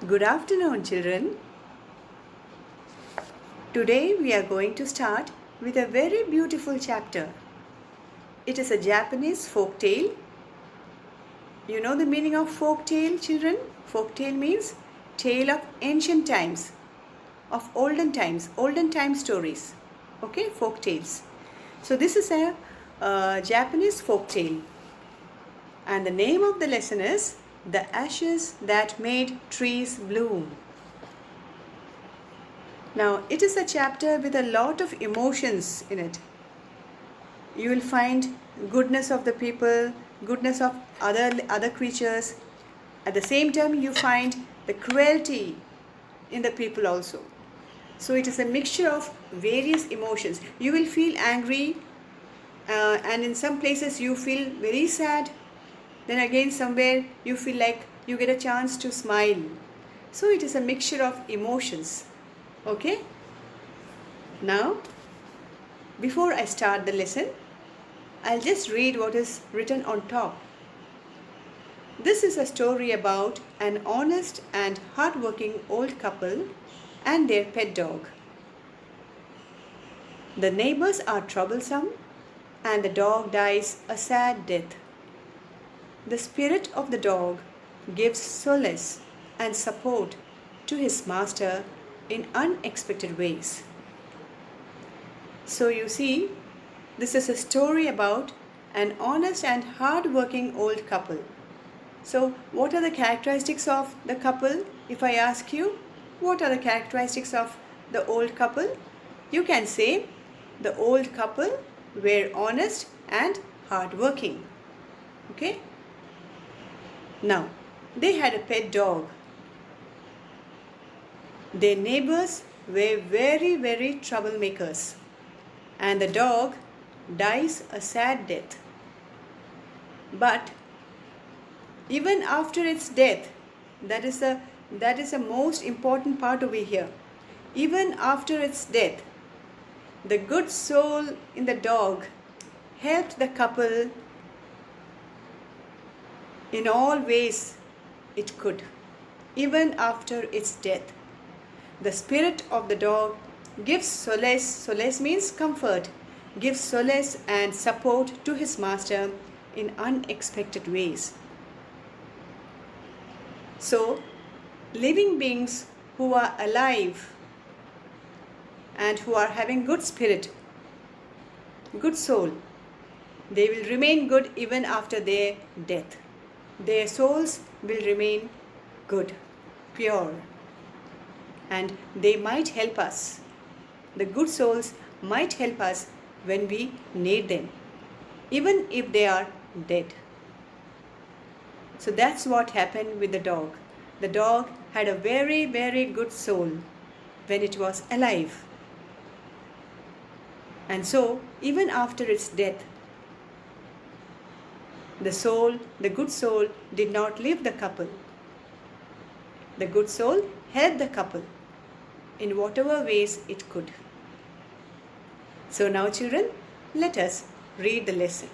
Good afternoon, children. Today we are going to start with a very beautiful chapter. It is a Japanese folk tale. You know the meaning of folk tale, children? Folk tale means tale of ancient times, of olden time stories. Okay, folk tales. So this is a Japanese folk tale. And the name of the lesson is The Ashes That Made Trees Bloom. Now, it is a chapter with a lot of emotions in it. You will find goodness of the people, goodness of other creatures. At the same time, you find the cruelty in the people also. So it is a mixture of various emotions. You will feel angry, and in some places you feel very sad. Then again, somewhere you feel like you get a chance to smile. So it is a mixture of emotions. Okay? Now, before I start the lesson, I'll just read what is written on top. This is a story about an honest and hardworking old couple and their pet dog. The neighbors are troublesome and the dog dies a sad death. The spirit of the dog gives solace and support to his master in unexpected ways. So you see, this is a story about an honest and hard-working old couple. So what are the characteristics of the couple? If I ask you, what are the characteristics of the old couple? You can say the old couple were honest and hard-working. Okay? Now, they had a pet dog. Their neighbors were very troublemakers, and the dog dies a sad death. But even after its death, that is the most important part over here. Even after its death, the good soul in the dog helped the couple in all ways it could, even after its death. The spirit of the dog gives solace, solace means comfort, gives solace and support to his master in unexpected ways. So, living beings who are alive and who are having good spirit, good soul, they will remain good even after their death. Their souls will remain good, pure, and they might help us. The good souls might help us when we need them, even if they are dead. So that's what happened with the dog. The dog had a very good soul when it was alive. And so, even after its death, the good soul did not leave the couple. The good soul helped the couple in whatever ways it could. So now, children, let us read the lesson.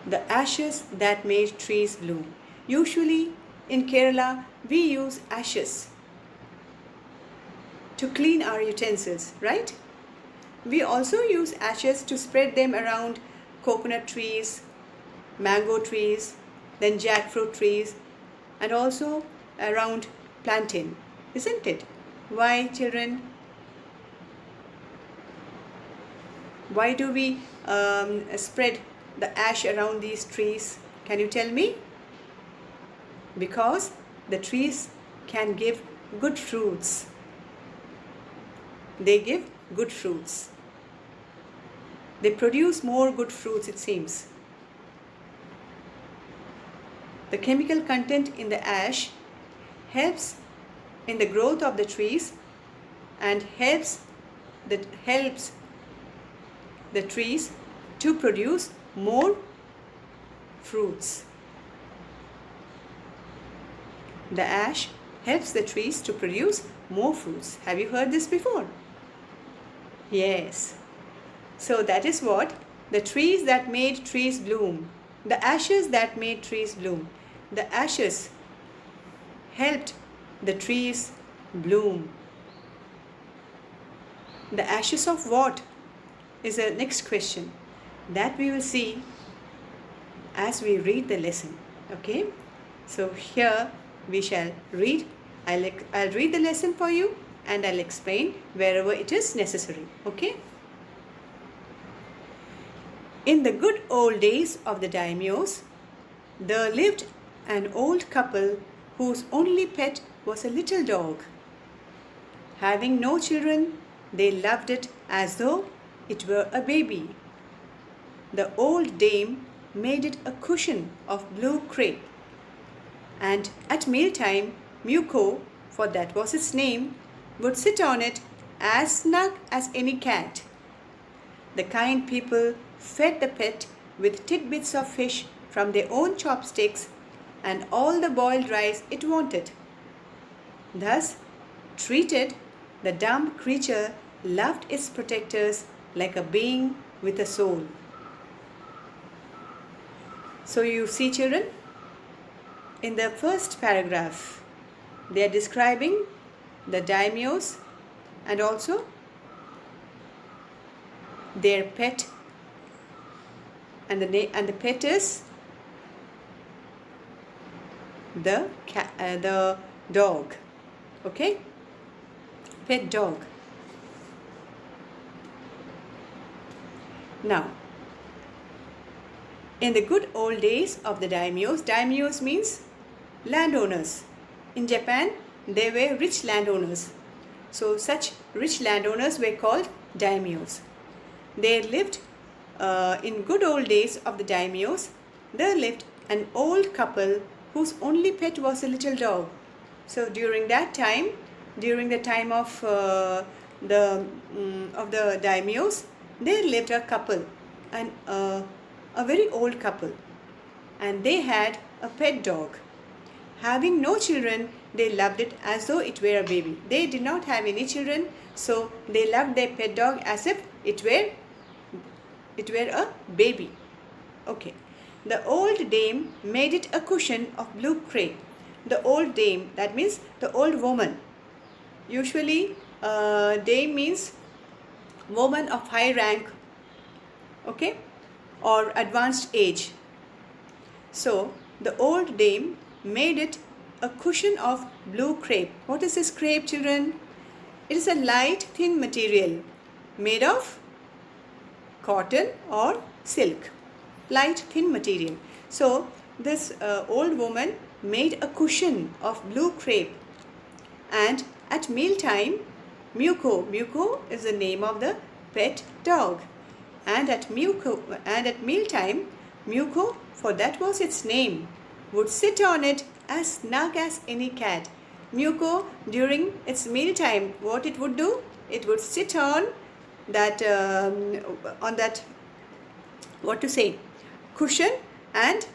The ashes that made trees bloom. Usually in Kerala, we use ashes to clean our utensils, right? We also use ashes to spread them around coconut trees, mango trees, then jackfruit trees, and also around plantain, isn't it? Why, children? Why do we spread the ash around these trees? Can you tell me? Because the trees can give good fruits. They give good fruits. They produce more good fruits, it seems. The chemical content in the ash helps in the growth of the trees and helps the trees to produce more fruits. The ash helps the trees to produce more fruits. Have you heard this before? Yes. So that is what the trees that made trees bloom. The ashes that made trees bloom. The ashes helped the trees bloom. The ashes of what is the next question that we will see as we read the lesson. Okay, so here we shall read. I'll read the lesson for you and I'll explain wherever it is necessary. Okay. In the good old days of the daimyos, there lived an old couple whose only pet was a little dog. Having no children, they loved it as though it were a baby. The old dame made it a cushion of blue crepe, and at mealtime, Muko, for that was its name, would sit on it as snug as any cat. The kind people fed the pet with tidbits of fish from their own chopsticks and all the boiled rice it wanted. Thus treated, the dumb creature loved its protectors like a being with a soul. So you see, children, in the first paragraph, they are describing the daimyos and also their pet, and the pet is the dog. Okay, pet dog. Now, in the good old days of the daimyos means landowners. In Japan, they were rich landowners. So such rich landowners were called daimyos. There lived, in good old days of the daimyos, there lived an old couple whose only pet was a little dog. So during that time, during the time of the daimyos, there lived a couple, and a very old couple, and they had a pet dog. Having no children, they loved it as though it were a baby. They did not have any children, so they loved their pet dog as if it were a baby. Okay. The old dame made it a cushion of blue crepe. The old dame, that means the old woman. Usually, dame means woman of high rank, okay, or advanced age. So the old dame made it a cushion of blue crepe. What is this crepe, children? It is a light, thin material made of cotton or silk. Light, thin material. So this old woman made a cushion of blue crepe, and at mealtime, Muko is the name of the pet dog, and at mealtime, Muko, for that was its name, would sit on it as snug as any cat. Muko, during its mealtime, what it would do? It would sit on that cushion, and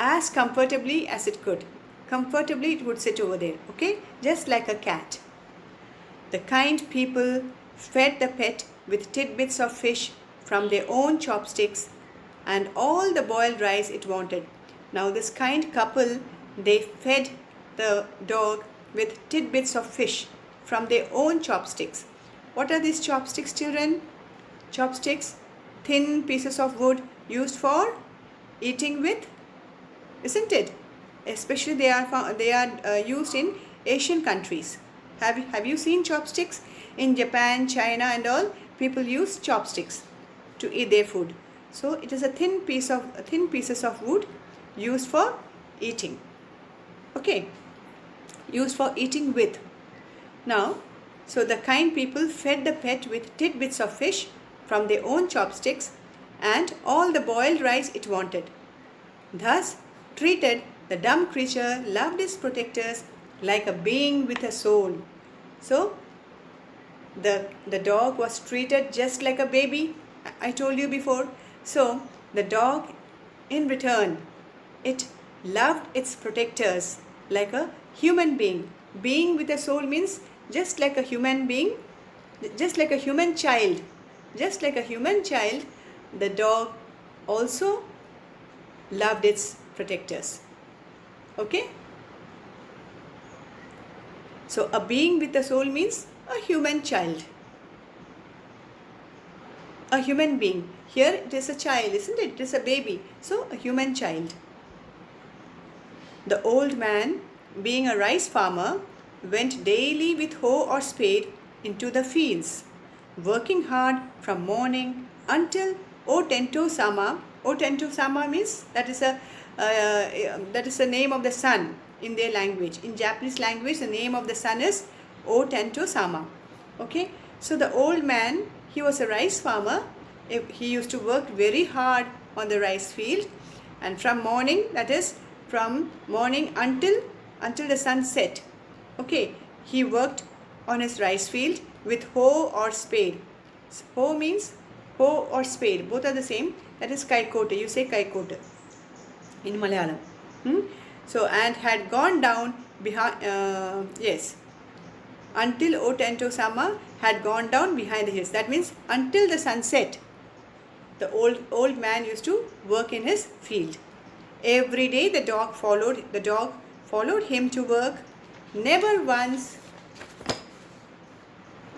as comfortably as it could. Comfortably it would sit over there, okay, just like a cat. The kind people fed the pet with tidbits of fish from their own chopsticks and all the boiled rice it wanted. Now this kind couple, they fed the dog with tidbits of fish from their own chopsticks. What are these chopsticks, children? Chopsticks, thin pieces of wood used for eating with, isn't it? Especially they are used in Asian countries. Have you seen chopsticks? In Japan, China and all, people use chopsticks to eat their food. So it is a thin pieces of wood used for eating. Okay, used for eating with. Now, so the kind people fed the pet with tidbits of fish from their own chopsticks and all the boiled rice it wanted. Thus treated, the dumb creature loved its protectors like a being with a soul. So the dog was treated just like a baby, I told you before. So the dog, in return, it loved its protectors like a human being. Being with a soul means just like a human being, just like a human child. Just like a human child, the dog also loved its protectors. Okay? So a being with a soul means a human child, a human being. Here it is a child, isn't it? It is a baby. So a human child. The old man, being a rice farmer, went daily with hoe or spade into the fields, working hard from morning until Otento Sama. Otento Sama means that is the name of the sun in their language. In Japanese language, the name of the sun is Otento Sama. Okay, so the old man, he was a rice farmer. He used to work very hard on the rice field, and from morning, that is from morning until the sun set. Okay, he worked on his rice field with hoe or spade. Hoe means hoe or spade, both are the same. That is kaikote. You say kaikote in Malayalam. So, and had gone down behind, until Otento Sama had gone down behind the hills. That means until the sunset, the old man used to work in his field. Every day the dog followed him to work, never once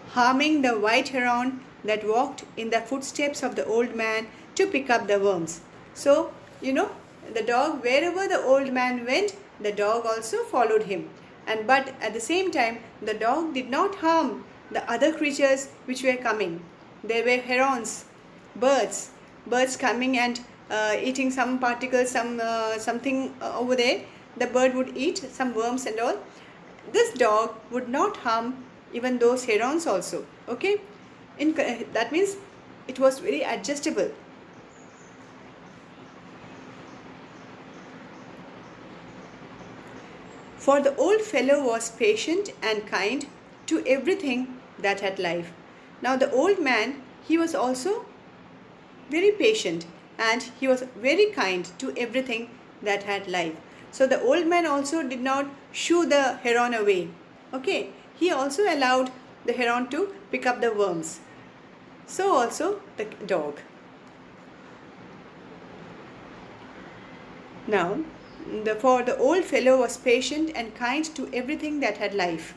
harming the white heron that walked in the footsteps of the old man to pick up the worms. So, the dog, wherever the old man went, the dog also followed him. But at the same time, the dog did not harm the other creatures which were coming. There were herons, birds coming and eating some particles, something over there. The bird would eat some worms and all. This dog would not harm even those herons also. Okay, that means it was very adjustable. For the old fellow was patient and kind to everything that had life. Now the old man, he was also very patient and he was very kind to everything that had life. So the old man also did not shoo the heron away. Okay, he also allowed the heron to pick up the worms. So also the dog. Now, for the old fellow was patient and kind to everything that had life.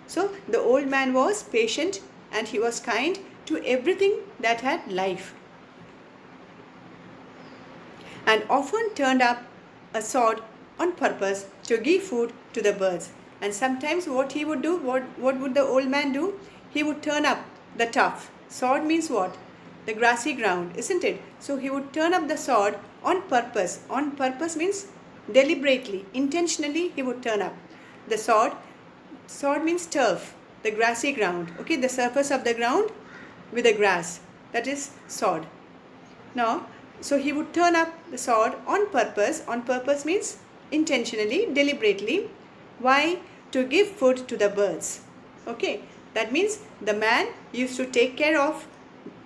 So the old man was patient and he was kind to everything that had life, and often turned up a sword on purpose to give food to the birds. And sometimes what he would do, what would the old man do? He would turn up the tuff. Sword means what? The grassy ground, isn't it? So he would turn up the sword on purpose. On purpose means deliberately, intentionally he would turn up the sword. Sword means turf, the grassy ground. Okay, the surface of the ground with the grass. That is sword. Now, so he would turn up the sword on purpose. On purpose means intentionally, deliberately. Why? To give food to the birds. Okay, that means the man used to take care of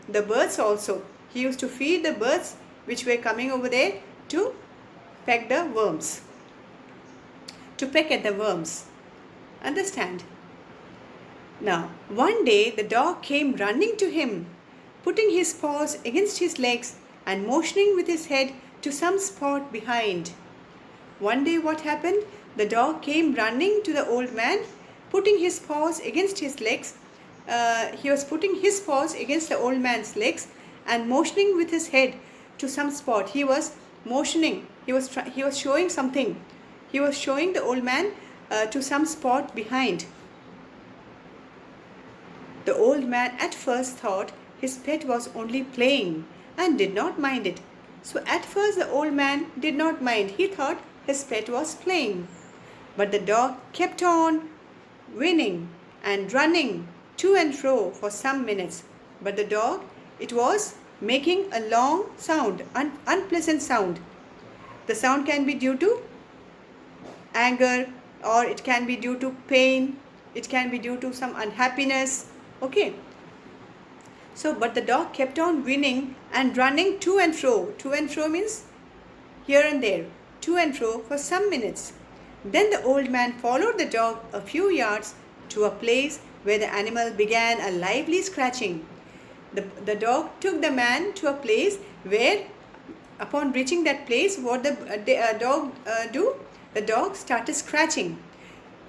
the birds also. He used to feed the birds which were coming over there to peck the worms. To peck at the worms. Understand? Now, one day the dog came running to him, putting his paws against his legs and motioning with his head to some spot behind. One day what happened? The dog came running to the old man, putting his paws against his legs. He was putting his paws against the old man's legs and motioning with his head to some spot. He was motioning. He was showing something. He was showing the old man to some spot behind. The old man at first thought his pet was only playing and did not mind it. So at first the old man did not mind. He thought his pet was playing. But the dog kept on whinnying and running to and fro for some minutes. But the dog, it was making a long sound, unpleasant sound. The sound can be due to anger, or it can be due to pain. It can be due to some unhappiness. Okay. So, but the dog kept on whinnying and running to and fro. To and fro means here and there. To and fro for some minutes. Then the old man followed the dog a few yards to a place where the animal began a lively scratching. The dog took the man to a place where, upon reaching that place, what the dog do? The dog started scratching.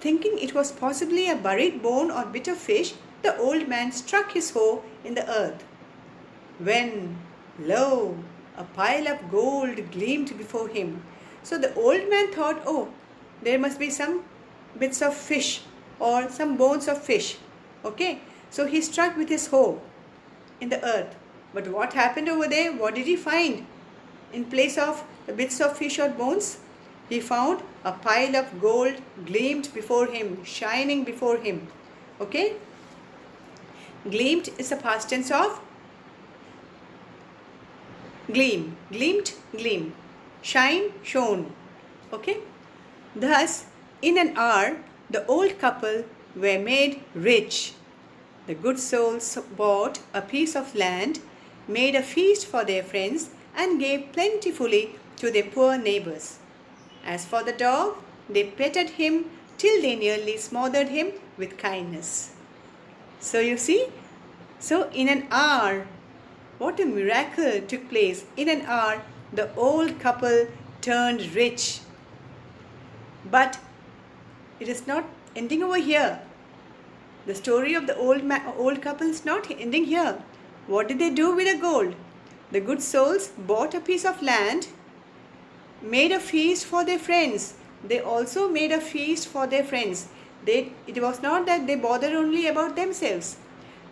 thinking it was possibly a buried bone or bit of fish, the old man struck his hoe in the earth. When, lo, a pile of gold gleamed before him. So the old man thought, oh, there must be some bits of fish or some bones of fish. Okay, so he struck with his hoe in the earth. But what happened over there? What did he find? In place of the bits of fish or bones, he found a pile of gold gleamed before him, shining before him. Okay, gleamed is the past tense of gleam, gleamed, gleam, shine, shone. Okay, thus in an hour the old couple were made rich. The good souls bought a piece of land, made a feast for their friends, and gave plentifully to their poor neighbors. As for the dog, they petted him till they nearly smothered him with kindness. So you see, so in an hour, what a miracle took place. In an hour, the old couple turned rich. But it is not ending over here. The story of the old couple is not ending here. What did they do with the gold? The good souls bought a piece of land, made a feast for their friends. They also made a feast for their friends. It was not that they bothered only about themselves.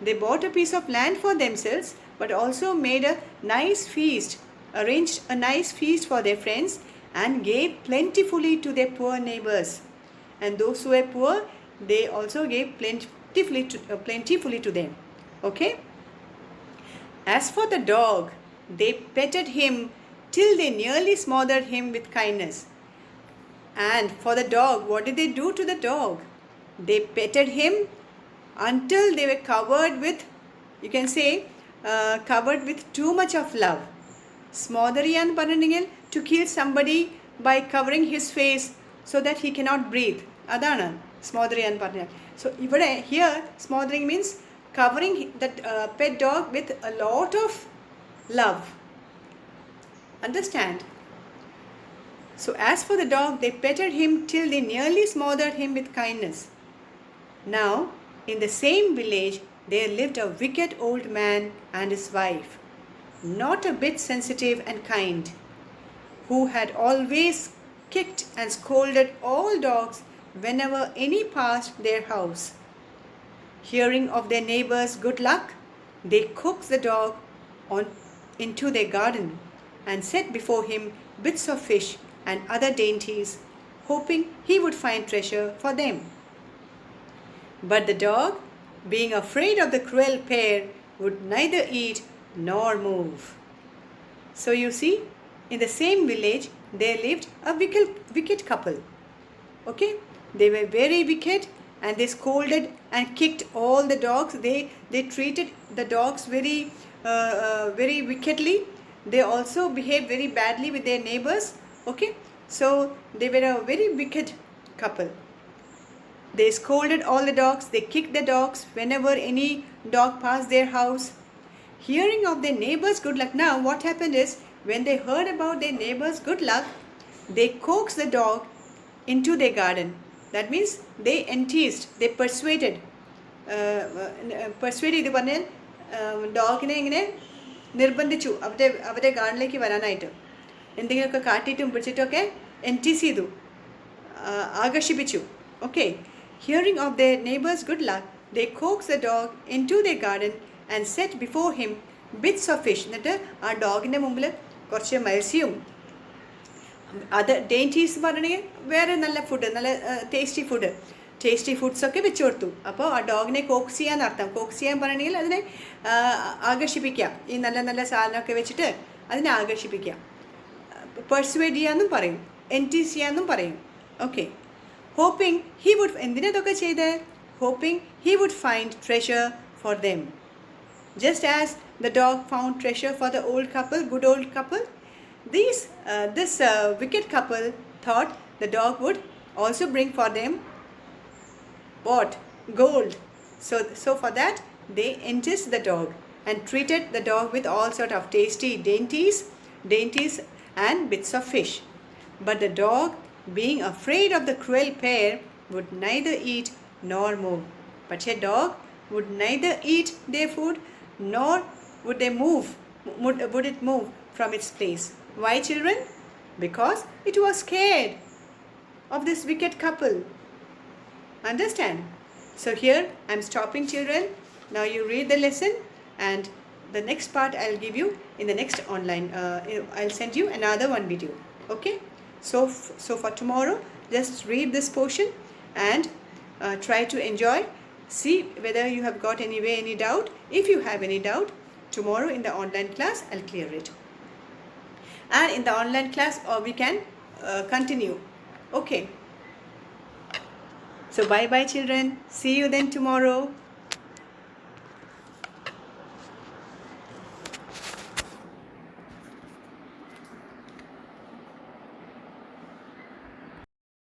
They bought a piece of land for themselves, but also made a nice feast, arranged a nice feast for their friends, and gave plentifully to their poor neighbors. And those who were poor, they also gave plentifully to them. Okay? As for the dog, they petted him till they nearly smothered him with kindness. And for the dog, what did they do to the dog? They petted him until they were covered with, you can say, covered with too much of love. Smotherian പറഞ്ഞെങ്കിൽ to kill somebody by covering his face so that he cannot breathe. അതാണ് smotherian പറഞ്ഞാൽ. So ഇവിടെ here smothering means covering that pet dog with a lot of love. Understand? So as for the dog, they petted him till they nearly smothered him with kindness. Now, in the same village, there lived a wicked old man and his wife, not a bit sensitive and kind, who had always kicked and scolded all dogs whenever any passed their house. Hearing of their neighbor's good luck, they coaxed the dog into their garden and set before him bits of fish and other dainties, hoping he would find treasure for them. But the dog, being afraid of the cruel pair, would neither eat nor move. So you see, in the same village, there lived a wicked couple. Okay? They were very wicked and they scolded and kicked all the dogs. They treated the dogs very wickedly. They also behaved very badly with their neighbors. Okay? So they were a very wicked couple. They scolded all the dogs. They kicked the dogs whenever any dog passed their house. Hearing of their neighbor's good luck. Now what happened is, when they heard about their neighbor's good luck, they coaxed the dog into their garden. That means they enticed, they persuaded ഇത് പറഞ്ഞാൽ ഡോഗിനെ ഇങ്ങനെ നിർബന്ധിച്ചു അവരുടെ ഗാർഡനിലേക്ക് വരാനായിട്ട്. എന്തെങ്കിലുമൊക്കെ കാട്ടിയിട്ടും പിടിച്ചിട്ടൊക്കെ എൻറ്റീസ് ചെയ്തു, ആകർഷിപ്പിച്ചു. Okay, hearing of their neighbor's good luck, they coaxed the dog into their garden and set before him bits of fish. എന്നിട്ട് ആ ഡോഗിൻ്റെ മുമ്പിൽ കുറച്ച് മത്സ്യവും അത് ഡെയിൻറ്റീസ് പറഞ്ഞെങ്കിൽ വേറെ നല്ല ഫുഡ്, നല്ല ടേസ്റ്റി ഫുഡ്സൊക്കെ വെച്ച് കൊടുത്തു. അപ്പോൾ ആ ഡോഗിനെ കോക്സ് ചെയ്യാന്ന് അർത്ഥം. കോക്സ് ചെയ്യാൻ പറയണമെങ്കിൽ അതിനെ ആകർഷിപ്പിക്കാം. ഈ നല്ല നല്ല സാധനമൊക്കെ വെച്ചിട്ട് അതിനെ ആകർഷിപ്പിക്കാം. പെർസ്വേഡ് ചെയ്യാമെന്നും പറയും, എൻറ്റീസ് ചെയ്യാമെന്നും പറയും. ഓക്കെ, ഹോപ്പിംഗ് ഹി വുഡ്, എന്തിനതൊക്കെ ചെയ്ത്? Hoping he would find treasure for them. Just as the dog found treasure for the good old couple, this wicked couple thought the dog would also bring for them what? Gold. So for that they enticed the dog and treated the dog with all sort of tasty dainties and bits of fish. But the dog, being afraid of the cruel pair, would neither eat nor move. But a dog would neither eat their food nor would would it move from its place. Why, children? Because it was scared of this wicked couple. Understand? So here I'm stopping, children. Now you read the lesson, and the next part I'll give you in the next online. I'll send you another one video. Okay? So for tomorrow, just read this portion and try to enjoy. See whether you have got any doubt. If you have any doubt, tomorrow in the online class I'll clear it. And in the online class we can continue. Okay. So bye bye, children. See you then tomorrow.